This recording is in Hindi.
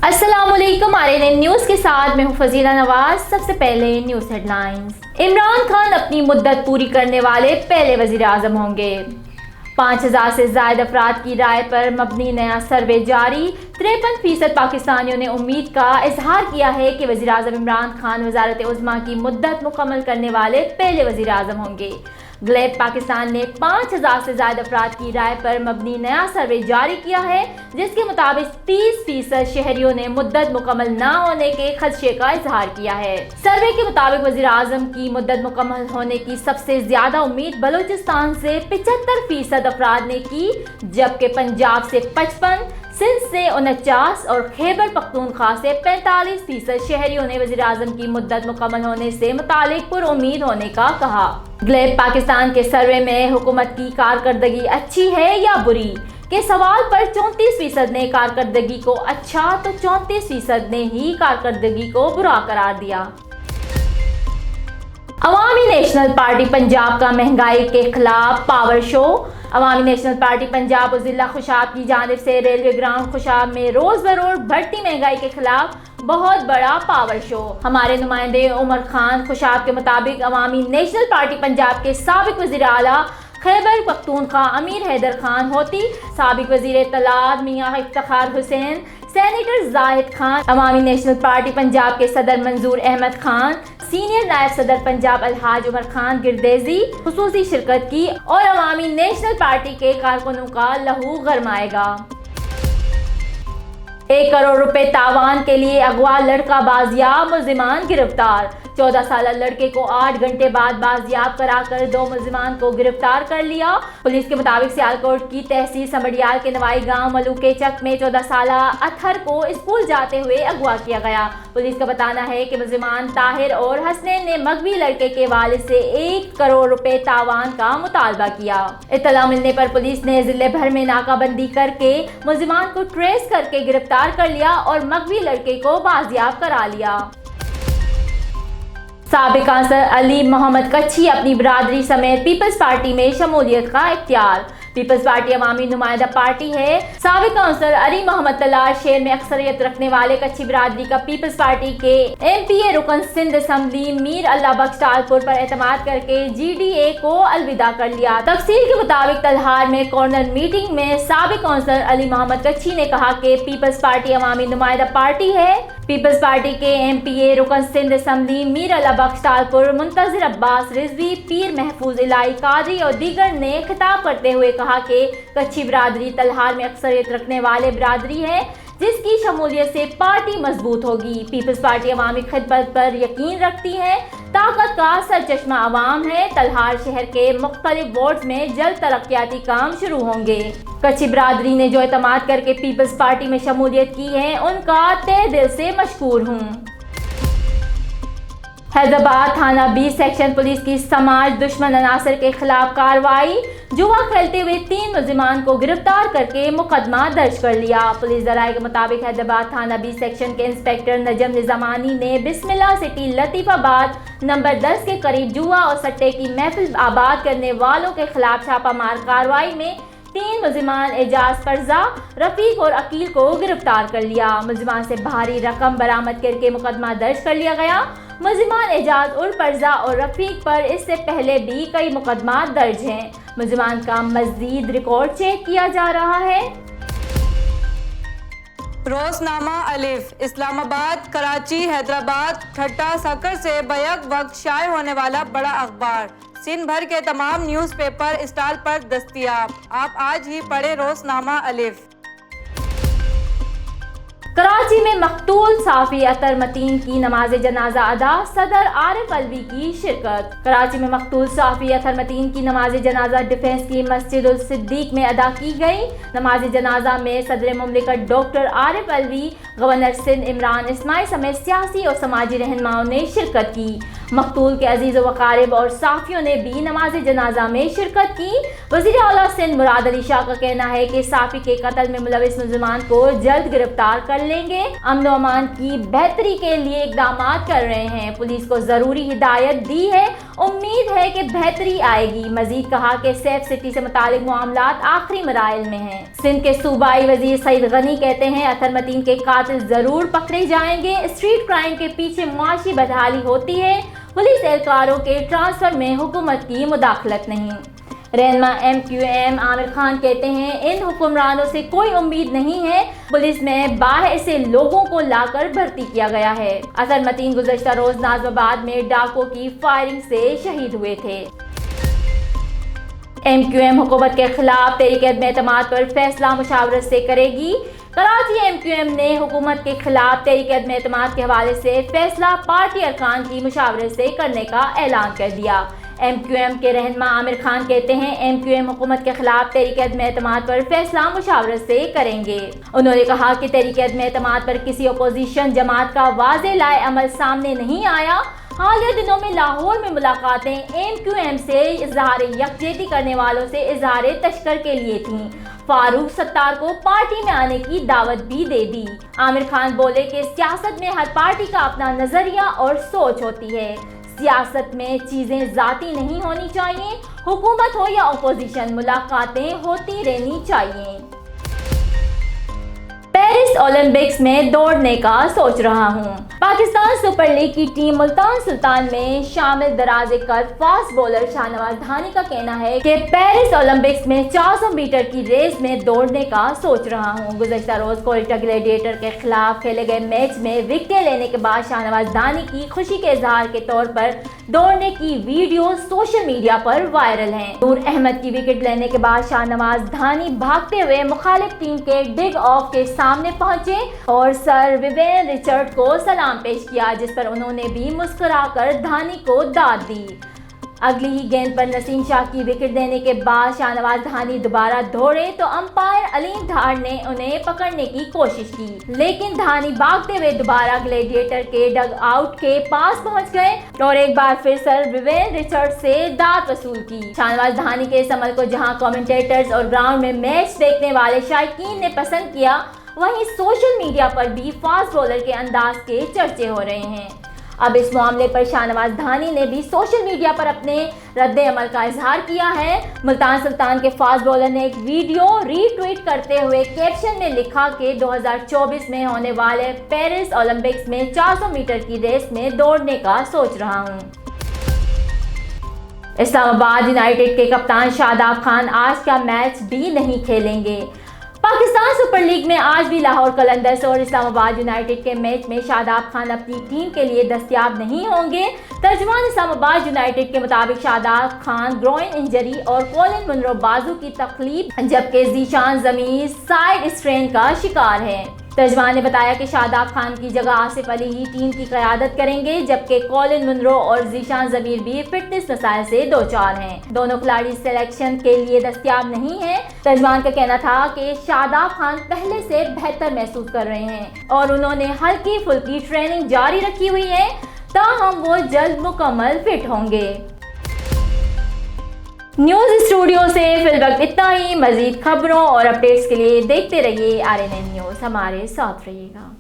अस्सलामुअलैकुम RNN न्यूज़ के साथ मैं हूं फजीला नवाज। सबसे पहले न्यूज़ हेडलाइंस। इमरान खान अपनी मुद्दत पूरी करने वाले पहले वज़ीर आज़म होंगे। 5000 से ज़ायद अफराद की राय पर मबनी नया सर्वे जारी। 53% पाकिस्तानियों ने उम्मीद का इजहार किया है कि वज़ीर आज़म इमरान खान वज़ारत उज़्मा की मुद्दत मुकम्मल करने वाले पहले वज़ीर आज़म होंगे। ग्लेब पाकिस्तान ने 5000 से ज़्यादा अफराद की राय पर मबनी नया सर्वे जारी किया है, जिसके मुताबिक 30% शहरियों ने मुद्दत मुकम्मल न होने के खदशे का इजहार किया है। सर्वे के मुताबिक वज़ीर आज़म की मुद्दत मुकम्मल होने की सबसे ज्यादा उम्मीद बलूचिस्तान से 75% अफराद ने की, जबकि पंजाब से 55, सिंध से 49 और खैबर पख्तूनख्वा से 45% शहरियों ने वज़ीर आज़म की मुद्दत मुकम्मल होने से मुतालिक पुरुम्मीद होने का कहा। ग्लेब पाकिस्तान के सर्वे में हुकूमत की कारकर्दगी अच्छी है या बुरी के सवाल पर 34% ने कारकर्दगी को अच्छा तो 34% ने ही कारकर्दगी को बुरा करार दिया। अवामी नेशनल पार्टी पंजाब का महंगाई के खिलाफ पावर शो। अवामी नेशनल पार्टी पंजाब और जिला खुशाब की जानिब से रेलवे ग्राउंड खुशाब में रोज बरोज बढ़ती महंगाई के खिलाफ बहुत बड़ा पावर शो। हमारे नुमाइंदे उमर खान खुशाब के मुताबिक अवामी नेशनल पार्टी पंजाब के साबिक वज़ीर आला खैबर पख्तूनख्वा अमीर हैदर खान होती, साबिक वज़ीर इत्तलात मियां इफ्तिखार हुसैन, सेनेटर जाहिद खान, अवामी नेशनल पार्टी पंजाब के सदर मंजूर अहमद खान, सीनियर नायब सदर पंजाब अलहाज उमर खान गिरदेजी खुसूसी शिरकत की और अवामी नेशनल पार्टी के कारकुनों का लहू गरमाएगा। 1 करोड़ रुपए तावान के लिए अगवा लड़का बाजियाब, मुल्जिमान गिरफ्तार। 14 साल लड़के को 8 घंटे बाद बाजियाब कराकर 2 मुल्जिमान को गिरफ्तार कर लिया। पुलिस के मुताबिक सियालकोट की तहसील समड़ियाल के नवाई गांव मलूके चक में 14 साल अतहर को स्कूल जाते हुए अगवा किया गया। पुलिस का बताना है कि मुल्जिमान ताहिर और हसनैन ने मगवी लड़के के वालिद से 1 करोड़ रुपए तावान का मुतालबा किया। इत्तला मिलने पर पुलिस ने जिले भर में नाकाबंदी करके मुल्जिमान को ट्रेस करके गिरफ्तार कर लिया और मगवी लड़के को बाजियाब करा लिया। साबिक कांसलर अली मोहम्मद कच्छी अपनी बिरादरी समेत पीपल्स पार्टी में शमूलियत का इख्तियार। पीपल्स पार्टी अवामी नुमाइंदा पार्टी है। साबिक काउंसलर अली मोहम्मद तलार शहर में अक्सरियत रखने वाले कच्ची बिरादरी का पीपल्स पार्टी के MPA रुकन सिंध असम्बली मीर अल्लाह बख्श टालपुर पर एतमाद करके GDA को अलविदा कर लिया। तफसील के मुताबिक तलहार में कॉर्नर मीटिंग में साबिक काउंसलर अली मोहम्मद कच्छी ने कहा कि पीपल्स पार्टी अवामी नुमाइंदा पार्टी है। पीपल्स पार्टी के MPA रुकन सिंध असम्बली मीर अल्लाह बख्श टालपुर मुंतजिर अब्बास रिजवी पीर महफूज इलाई कादरी और दीगर ने खिताब करते हुए कहा कि कच्ची बिरादरी तलहार में अक्सरियत रखने वाले बिरादरी है, जिसकी शमूलियत से पार्टी मजबूत होगी। पीपल्स पार्टी अवामी खिदमत पर यकीन रखती है। ताकत का सरचश्मा अवाम है। तलहार शहर के मुख्तलिफ वार्ड्स में जल्द तरक्याती काम शुरू होंगे। कच्ची बिरादरी ने जो एतमाद करके पीपल्स पार्टी में शमूलियत की है, उनका तहे दिल से मशकूर हूँ। हैदराबाद थाना 20 सेक्शन पुलिस की समाज दुश्मन अनासर के खिलाफ कार्रवाई। जुआ खेलते हुए 3 मुल्जिमान को गिरफ्तार करके मुकदमा दर्ज कर लिया। पुलिस जराये के मुताबिक हैदराबाद थाना 20 सेक्शन के इंस्पेक्टर नजम निजामानी ने बिस्मिल्लाह सिटी लतीफाबाद नंबर 10 के करीब जुआ और सट्टे की महफिल आबाद करने वालों के खिलाफ छापामार कार्रवाई में 3 मुल्जिमान एजाज फरजा, रफीक और अकील को गिरफ्तार कर लिया। मुल्जिमान से भारी रकम बरामद करके मुकदमा दर्ज कर लिया गया। मुल्जिमान एजाज उर फरजा और रफीक पर इससे पहले भी कई मुकदमा दर्ज हैं। मुल्जिमान का मजीद रिकॉर्ड चेक किया जा रहा है। रोजनामा अलिफ इस्लामाबाद, कराची, हैदराबाद, ठट्टा, सकर से बैक वक्त शाये होने वाला बड़ा अखबार सिंध भर के तमाम न्यूज़पेपर स्टॉल पर दस्तयाब। आप आज ही पढ़े रोजनामा अलिफ। कराची में मकतूल साफी अतर मतीन की नमाज जनाजा अदा, सदर आरिफ अलवी की शिरकत। कराची में मकतूल साफी अतर मतीन की नमाज जनाजा डिफेंस की मस्जिद उल सिद्दीक में अदा की गई। नमाज जनाजा में सदर मुमलिकत डॉक्टर आरिफ अलवी, गवर्नर सिंध इमरान इस्माइल समेत सियासी और समाजी रहनुमाओं ने शिरकत की। मकतूल के अजीज़ व अकारिब और साफियों ने भी नमाज जनाजा में शिरकत की। वज़ीर आला सिंध मुराद अली शाह का कहना है कि साफी के कत्ल में मुलविस मुल्ज़िमान को जल्द गिरफ्तार कर लेंगे। अमन व अमान की बेहतरी के लिए इक़दाम कर रहे हैं। पुलिस को ज़रूरी हिदायत दी है, उम्मीद है कि बेहतरी आएगी। मजीद कहा कि सेफ सिटी से मुतालिक मामलात आखिरी मराइल में हैं। सिंध के सूबाई वजीर सईद गनी कहते हैं अतर मतीन के कातिल जरूर पकड़े जाएंगे। स्ट्रीट क्राइम के पीछे मुआशी बदहाली होती है, पुलिस एहलकारों के ट्रांसफर में हुकूमत की मुदाखलत नहीं। रहनुमा MQM आमिर खान कहते हैं इन हुक्मरानों से कोई उम्मीद नहीं है। पुलिस में बाहर से लोगों को लाकर भर्ती किया गया है। अतर मतीन गुज़श्ता रोज नाज़िमाबाद में डाकुओं की फायरिंग से शहीद हुए थे। MQM हुकूमत के खिलाफ तहरीक अदम एतमाद पर फैसला मुशावरत से करेगी। कराची MQM ने हुकूमत के खिलाफ तहरीक अदम एतमाद के हवाले से फैसला पार्टी अरकान की मुशावरत से करने का ऐलान कर दिया। MQM के रहनुमा आमिर खान कहते हैं MQM हुकूमत के खिलाफ तहरीक अदम एतमाद पर फैसला मुशावरत से करेंगे। उन्होंने कहा कि तहरीक अदम एतमाद पर किसी अपोजिशन जमात का वाज़े लाए अमल सामने नहीं आया। हालिया दिनों में लाहौर में मुलाकातें MQM से इजहार यकजहती करने वालों से इजहार तशक्कर के लिए थीं। फारूक सत्तार को पार्टी में आने की दावत भी दे दी। आमिर खान बोले कि सियासत में हर पार्टी का अपना नजरिया और सोच होती है। सियासत में चीजें जाती नहीं होनी चाहिए। हुकूमत हो या अपोजिशन, मुलाकातें होती रहनी चाहिए। पेरिस ओलंपिक्स में दौड़ने का सोच रहा हूँ। पाकिस्तान सुपर लीग की टीम मुल्तान सुल्तान में शामिल दराजे कद फास्ट बॉलर शाहनवाज धानी का कहना है कि पेरिस ओलंपिक्स में 400 मीटर की रेस में दौड़ने का सोच रहा हूँ। गुज़श्ता रोज कोयटा ग्लैडिएटर के खिलाफ खेले गए मैच में विकेट लेने के बाद शाहनवाज धानी की खुशी के इजहार के तौर पर दौड़ने की वीडियो सोशल मीडिया पर वायरल है। नूर अहमद की विकेट लेने के बाद शाहनवाज धानी भागते हुए मुखालिफ टीम के डिग ऑफ के सामने पहुंचे और सर विवेन रिचर्ड को सलाम पेश किया, जिस पर उन्होंने भी मुस्कुराकर धानी को दाद दी। अगली ही गेंद पर नसीम शाह की विकेट देने के बाद शाहनवाज धानी दोबारा दौड़े तो अंपायर अलीम धार ने उन्हें पकड़ने की कोशिश की, लेकिन धानी भागते हुए दोबारा ग्लैडिएटर के डग आउट के पास पहुंच गए और एक बार फिर सर विवेन रिचर्ड से दाद वसूल की। शाहनवाज धानी के इस अमल को जहां कमेंटेटर्स और ग्राउंड में मैच देखने वाले शायकीन ने पसंद किया, वहीं सोशल मीडिया पर भी फास्ट बॉलर के अंदाज के चर्चे हो रहे हैं। अब इस मामले पर शाहनवाज धानी ने भी सोशल मीडिया पर अपने रद्द अमल का इजहार किया है। मुल्तान सुल्तान के फास्ट बॉलर ने एक वीडियो रीट्वीट करते हुए कैप्शन में लिखा कि 2024 में होने वाले पेरिस ओलंपिक्स में 400 मीटर की रेस में दौड़ने का सोच रहा हूँ। इस्लामाबाद यूनाइटेड के कप्तान शादाब खान आज का मैच भी नहीं खेलेंगे। पाकिस्तान सुपर लीग में आज भी लाहौर कलंदर्स और इस्लामाबाद यूनाइटेड के मैच में शादाब खान अपनी टीम के लिए दस्तयाब नहीं होंगे। तर्जुमान इस्लामाबाद यूनाइटेड के मुताबिक शादाब खान ग्रोइन इंजरी और कॉलिन मुनरो बाजू की तकलीफ, जबकि जीशान जमीर साइड स्ट्रेन का शिकार है। तर्जुमान ने बताया कि शादाब खान की जगह आसिफ अली ही टीम की क़यादत करेंगे, जबकि कॉलिन मुनरो और जीशान जमीर भी फिटनेस मसाइल से दो चार हैं। दोनों खिलाड़ी सिलेक्शन के लिए दस्तयाब नहीं हैं। तर्जुमान का कहना था कि शादाब खान पहले से बेहतर महसूस कर रहे हैं और उन्होंने हल्की फुल्की ट्रेनिंग जारी रखी हुई है, ताहम वो जल्द मुकम्मल फिट होंगे। न्यूज़ स्टूडियो से फिलवक्त इतना ही। मज़ीद खबरों और अपडेट्स के लिए देखते रहिए RNN न्यूज़। हमारे साथ रहिएगा।